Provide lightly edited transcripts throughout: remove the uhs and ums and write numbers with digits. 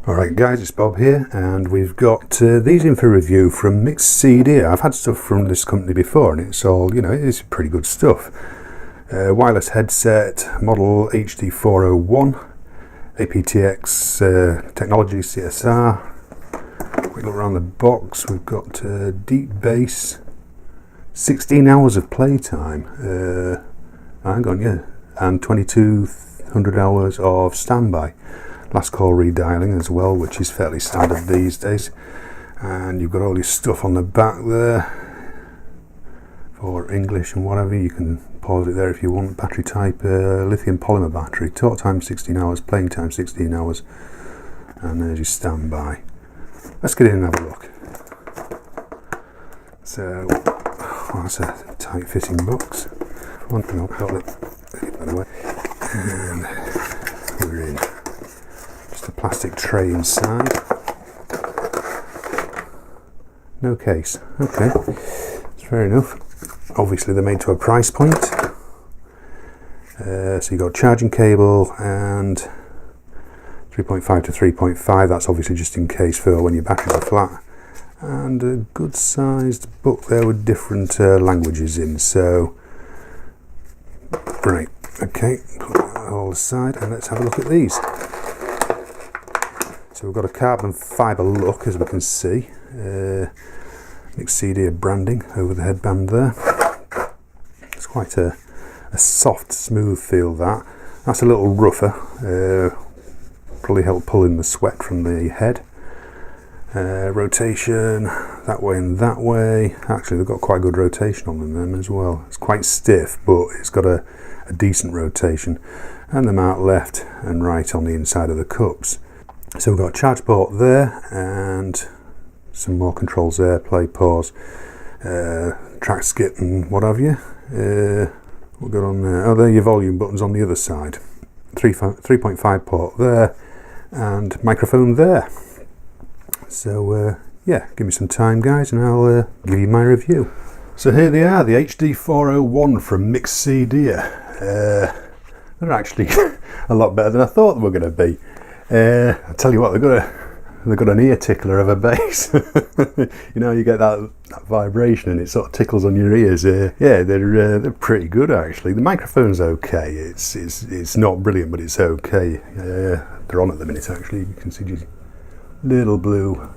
Alright guys, it's Bob here, and we've got these in for review from MIXCDER. I've had stuff from this company before and it's all, it's pretty good stuff. Wireless headset, model HD401, aptX technology CSR. Quick look around the box, we've got deep bass, 16 hours of playtime, and 2200 hours of standby. Last call redialing as well, which is fairly standard these days. And you've got all your stuff on the back there for English and whatever. You can pause it there if you want. Battery type lithium polymer battery. Talk time 16 hours, playing time 16 hours. And there's your standby. Let's get in and have a look. So, that's a tight fitting box. One thing I'll hold it by the way. And we're in. A plastic tray inside. No case. Okay, that's fair enough. Obviously they're made to a price point. So you've got charging cable and 3.5 to 3.5. That's obviously just in case for when your batteries are flat. And a good sized book there with different languages in. So, right, okay, put that all aside and let's have a look at these. So we've got a carbon fibre look, as we can see. MIXCDER branding over the headband there. It's quite a soft, smooth feel that. That's a little rougher. Probably help pulling the sweat from the head. Rotation that way and that way. Actually, they've got quite good rotation on them as well. It's quite stiff, but it's got a decent rotation. And the mount left and right on the inside of the cups. So we've got a charge port there and some more controls there, play, pause, track skip and what have you. We've got on there, there are your volume buttons on the other side. 3.5 port there and microphone there. So yeah, give me some time guys and I'll give you my review. So here they are, the HD401 from MIXCDER. They're actually a lot better than I thought they were going to be. I tell you what, they've got an ear tickler of a bass. You get that vibration and it sort of tickles on your ears. Yeah, they're pretty good actually. The microphone's okay. It's not brilliant, but it's okay. They're on at the minute actually. You can see just little blue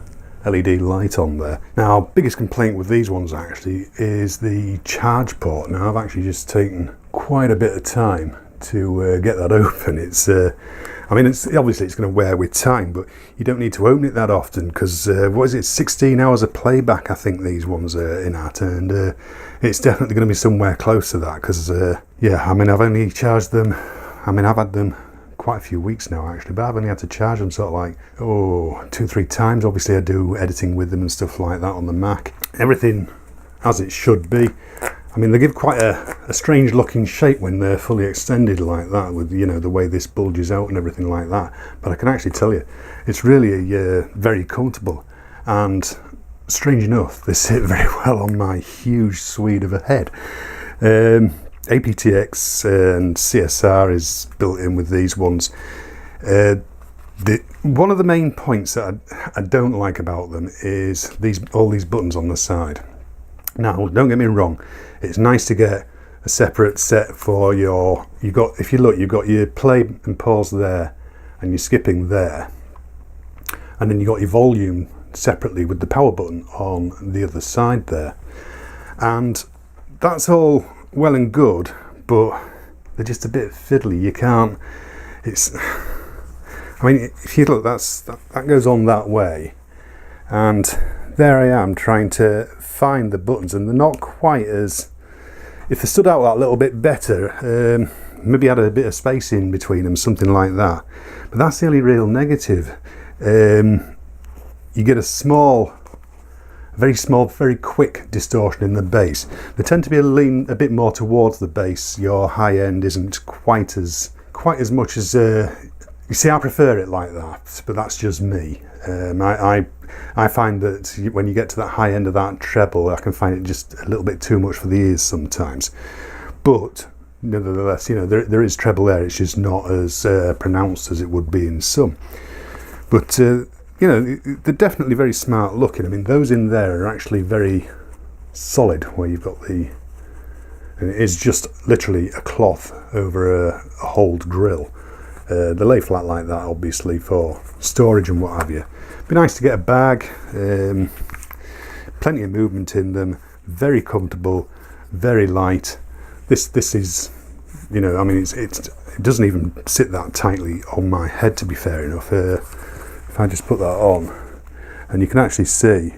LED light on there. Now, biggest complaint with these ones actually is the charge port. Now, I've actually just taken quite a bit of time to get that open. It's obviously it's going to wear with time, but you don't need to open it that often because what is it, 16 hours of playback I think these ones are in at, and it's definitely going to be somewhere close to that because I've only charged them, I've had them quite a few weeks now actually, but I've only had to charge them sort of like 2-3 times. Obviously I do editing with them and stuff like that on the Mac. Everything as it should be. They give quite a strange looking shape when they're fully extended like that, with the way this bulges out and everything like that. But I can actually tell you, it's really very comfortable, and strange enough, they sit very well on my huge Swede of a head. aptX and CSR is built in with these ones. One of the main points that I don't like about them is all these buttons on the side. Now, don't get me wrong, it's nice to get a separate set for you've got your play and pause there and your skipping there, and then you've got your volume separately with the power button on the other side there, and that's all well and good, but they're just a bit fiddly. You can't, if you look, that goes on that way, and there I am trying to find the buttons, and they're not quite as, if they stood out that little bit better, maybe had a bit of space in between them, something like that. But that's the only real negative. You get a very small, very quick distortion in the bass. They tend to be a bit more towards the bass. Your high end isn't quite as much as you see. I prefer it like that, but that's just me. I find that when you get to that high end of that treble, I can find it just a little bit too much for the ears sometimes. But nevertheless, there is treble there. It's just not as pronounced as it would be in some. But you know, they're definitely very smart looking. I mean, those in there are actually very solid, where you've got the, and it is just literally a cloth over a holed grill. They lay flat like that, obviously, for storage and what have you. Be nice to get a bag. Plenty of movement in them. Very comfortable. Very light. This is, you know, I mean, it doesn't even sit that tightly on my head, to be fair enough. If I just put that on, and you can actually see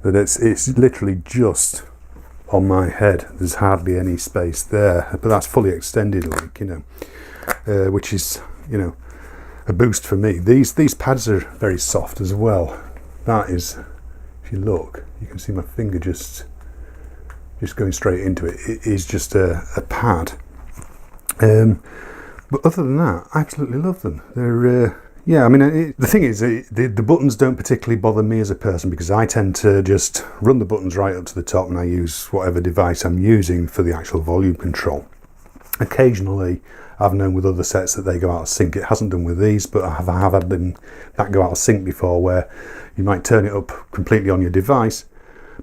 that it's literally just on my head. There's hardly any space there, but that's fully extended, like, you know, which is, you know, a boost for me. These pads are very soft as well. That is, if you look, you can see my finger just going straight into it. It is just a pad. But other than that, I absolutely love them. They're yeah, I mean, the thing is, the buttons don't particularly bother me as a person, because I tend to just run the buttons right up to the top, and I use whatever device I'm using for the actual volume control. Occasionally, I've known with other sets that they go out of sync. It hasn't done with these, but I have had them that go out of sync before, where you might turn it up completely on your device,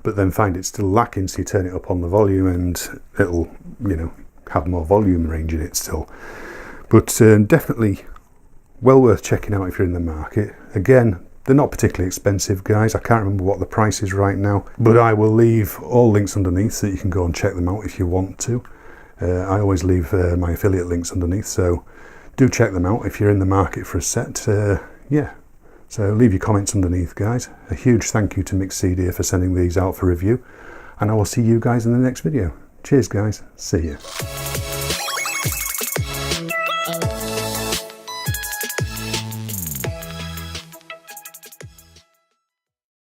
but then find it still lacking, so you turn it up on the volume and it'll, you know, have more volume range in it still. But definitely well worth checking out if you're in the market. Again, they're not particularly expensive, guys. I can't remember what the price is right now, but I will leave all links underneath so you can go and check them out if you want to. I always leave my affiliate links underneath, so do check them out if you're in the market for a set. Yeah, so leave your comments underneath, guys. A huge thank you to MIXCDER for sending these out for review, and I will see you guys in the next video. Cheers, guys. See you.